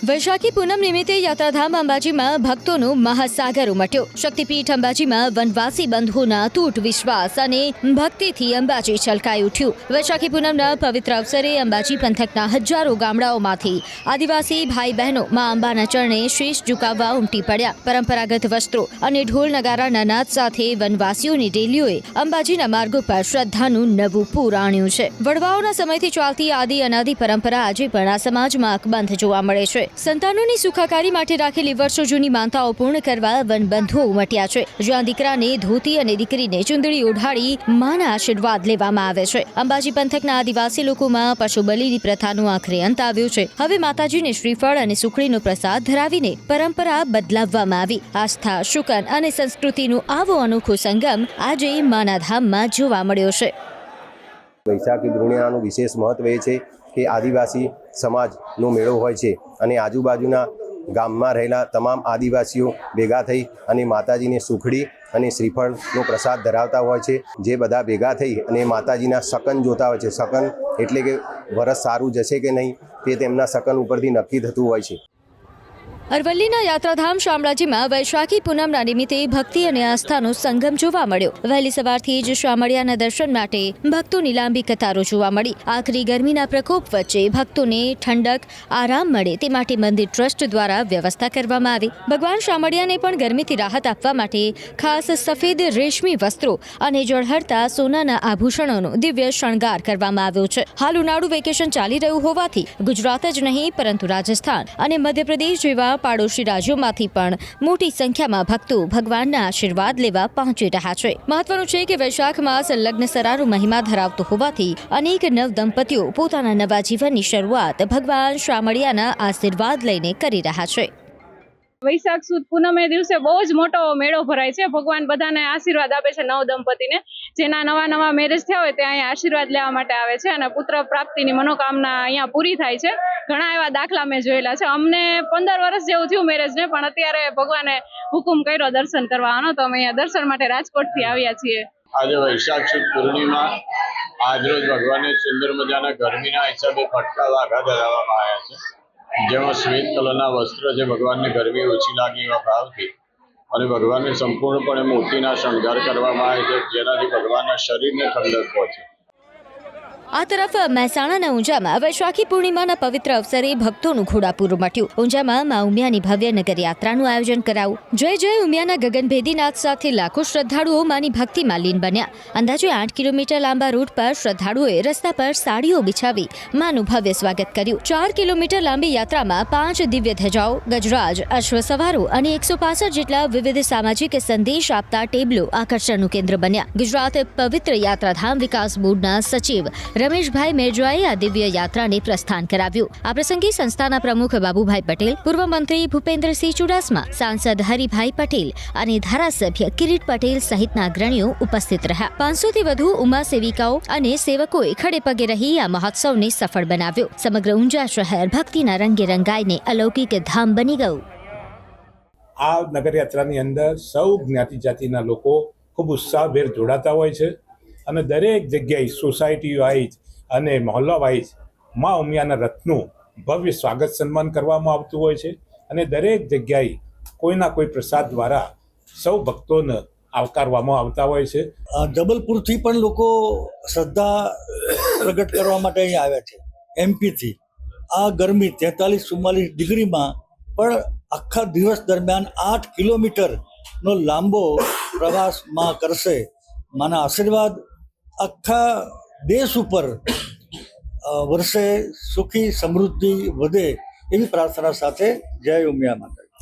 વૈશાખી પૂનમ નિમિત્તે યાત્રાધામ અંબાજીમાં ભક્તોનો મહાસાગર ઉમટ્યો। શક્તિપીઠ અંબાજીમાં વનવાસી બંધુઓના તૂટ વિશ્વાસ અને ભક્તિથી અંબાજી છલકાઈ ઉઠ્યું। વૈશાખી પૂનમના પવિત્ર અવસરે અંબાજી પંથકના હજારો ગામડાઓમાંથી આદિવાસી ભાઈ બહેનો મા અંબાના ચરણે શીશ ઝુકાવવા ઉમટી પડ્યા। પરંપરાગત વસ્ત્રો અને ઢોલ નગારાના નાદ સાથે વનવાસીઓની રેલીઓએ અંબાજીના માર્ગો પર શ્રદ્ધાનું નવું પૂર આણ્યું છે। વડવાઓના સમયથી ચાલતી આદિ અનાદિ પરંપરા આજે પણ આ સમાજમાં અકબંધ જોવા મળે છે। સંતાનોની સુખાકારી માટે રાખેલી વર્ષો જૂની માનતાઓ પૂર્ણ કરવા વનબંધુઓ ઉમટ્યા છે। જ્યાં દીકરાને ધોતી અને દીકરીને ચુંદડી ઓઢાડી માના આશીર્વાદ લેવામાં આવે છે। અંબાજી પંથકના આદિવાસી લોકોમાં પશુ બલિની પ્રથાનો આખરે અંત આવ્યો છે। હવે માતાજીને શ્રીફળ અને સુખડીનો પ્રસાદ ધરાવીને પરંપરા બદલાવવામાં આવી। આસ્થા, શુકન અને સંસ્કૃતિનો આવો અનોખો સંગમ આજે માના ધામમાં જોવા મળ્યો છે। વૈશાખી પૂર્ણિમાનું વિશેષ મહત્વ એ છે કે આદિવાસી સમાજનો મેળો હોય છે અને આજુબાજુના ગામમાં રહેલા તમામ આદિવાસીઓ ભેગા થઈ અને માતાજીને સુખડી અને શ્રીફળનો પ્રસાદ ધરાવતા હોય છે। જે બધા ભેગા થઈ અને માતાજીના શકન જોતા હોય છે। શકન એટલે કે વરસ સારું જશે કે નહીં તે તેમના શકન ઉપરથી નક્કી થતું હોય છે। અરવલ્લીના યાત્રાધામ શામળાજીમાં વૈશાખી પૂનમના નિમિત્તે ભક્તિ અને આસ્થાનો સંગમ જોવા મળ્યો। વહેલી સવારથી જ શામળિયાના દર્શન માટે ભક્તોની લાંબી કતારો જોવા મળી। આખરી ગરમીના પ્રકોપ વચ્ચે ભક્તોને ઠંડક, આરામ મળે તે માટે મંદિર ટ્રસ્ટ દ્વારા વ્યવસ્થા કરવામાં આવી। ભગવાન શામળિયાને પણ ગરમીથી રાહત આપવા માટે ખાસ સફેદ રેશમી વસ્ત્રો અને ઝળહળતા સોનાના આભૂષણોનો દિવ્ય શણગાર કરવામાં આવ્યો છે। હાલ ઉનાળુ વેકેશન ચાલી રહ્યું હોવાથી ગુજરાત જ નહીં પરંતુ રાજસ્થાન અને મધ્યપ્રદેશ જેવા પાડોશી રાજ્યોમાંથી પણ મોટી સંખ્યામાં ભક્તો ભગવાનના આશીર્વાદ લેવા પહોંચી રહ્યા છે। મહત્વનું છે કે વૈશાખ માસ લગ્નસરાનો મહિમા ધરાવતો હોવાથી અનેક નવદંપતીઓ પોતાના નવા જીવનની શરૂઆત ભગવાન શામળિયાના આશીર્વાદ લઈને કરી રહ્યા છે। વૈશાખ સુદ પૂનમે દિવસે બહુ જ મોટો મેળો ભરાય છે। ભગવાન બધાને આશીર્વાદ આપે છે, નવ દંપતીને જેના નવા મેરેજ થયા હોય તે અહીંયા આશીર્વાદ લેવા માટે આવે છે અને પુત્ર પ્રાપ્તિની મનોકામના અહીંયા પૂરી થાય છે। ઘણા એવા દાખલા મેં જોયેલા છે। અમને 15 વર્ષ જેવું થયું મેરેજને, પણ અત્યારે ભગવાને હુકુમ કર્યો દર્શન કરવાનો, તો અમે અહીંયા દર્શન માટે રાજકોટથી આવ્યા છીએ। આજે વૈશાખ સુદ પૂર્ણિમા, આજરોજ ભગવાનને સુંદર મજાના ગરમીના હિસાબે ફટકા વાઘા ધરાવવામાં આવ્યા છે, જેમાં શ્વેત કલરના વસ્ત્ર જે ભગવાનને ગરમી ઓછી લાગે એવા ભાવથી અને ભગવાનને સંપૂર્ણપણે મોતીના શણગાર કરવામાં આવે છે, જેનાથી ભગવાનના શરીરને ઠંડક પહોંચે। આ તરફ મહેસાણાના ઊંઝામાં વૈશાખી પૂર્ણિમાના પવિત્ર અવસરે ભક્તોનું ઘોડાપૂર ઉમટ્યું। ઊંઝામાં મા ઉમિયાની ભવ્ય નગર યાત્રાનું આયોજન કરાયું। જય જય ઉમિયાના ગગનભેદી નાદ સાથે લાખો શ્રદ્ધાળુઓ માની ભક્તિમાં લીન બન્યા। અંદાજે 8 કિલોમીટર લાંબા રૂટ પર શ્રદ્ધાળુઓએ રસ્તા પર સાડીઓ બિછાવી માનું ભવ્ય સ્વાગત કર્યું। 4 કિલોમીટર લાંબી યાત્રામાં 5 દિવ્ય ધજાઓ, ગજરાજ, અશ્વસવારો અને 165 જેટલા વિવિધ સામાજિક સંદેશ આપતા ટેબલો આકર્ષણનું કેન્દ્ર બન્યા। ગુજરાત પવિત્ર યાત્રાધામ વિકાસ બોર્ડના સચિવ રમેશભાઈ મેરજાએ આ દિવ્ય યાત્રાને પ્રસ્થાન કરાવ્યું। આ પ્રસંગે સંસ્થાના પ્રમુખ બાબુભાઈ પટેલ, પૂર્વ મંત્રી ભૂપેન્દ્રસિંહ ચુડાસમા, સાંસદ હરિભાઈ પટેલ અને ધારાસભ્ય કિરીટ પટેલ સહિતના અગ્રણીઓ ઉપસ્થિત રહ્યા। 500થી વધુ ઉમા સેવિકાઓ અને સેવકોએ ખડે પગે રહી આ મહોત્સવને સફળ બનાવ્યો। સમગ્ર ઊંઝા શહેર ભક્તિના રંગે રંગાઈને અલૌકિક ધામ બની ગયું। આ નગરયાત્રાની અંદર સૌ જ્ઞાતિ જાતિના લોકો ખૂબ ઉત્સાહભેર જોડાતા હોય છે અને દરેક જગ્યાએ સોસાયટી વાઇઝ અને મહોલ્લા વાઇઝ મા ઉમિયાના રથનું ભવ્ય સ્વાગત સન્માન કરવામાં આવતું હોય છે અને દરેક જગ્યાએ કોઈના કોઈ પ્રસાદ દ્વારા સૌ ભક્તોને આવકારવામાં આવતા હોય છે। જબલપુરથી પણ લોકો શ્રદ્ધા પ્રગટ કરવા માટે અહીંયા આવ્યા છે, એમપીથી। આ ગરમી 43-44 ડિગ્રીમાં પણ આખા દિવસ દરમિયાન 8 કિલોમીટરનો લાંબો પ્રવાસ માં કરશે। માના આશીર્વાદ આખા દેશ ઉપર વર્ષે સુખી સમૃદ્ધિ વધે એવી પ્રાર્થના સાથે જય ઉમિયા માતા।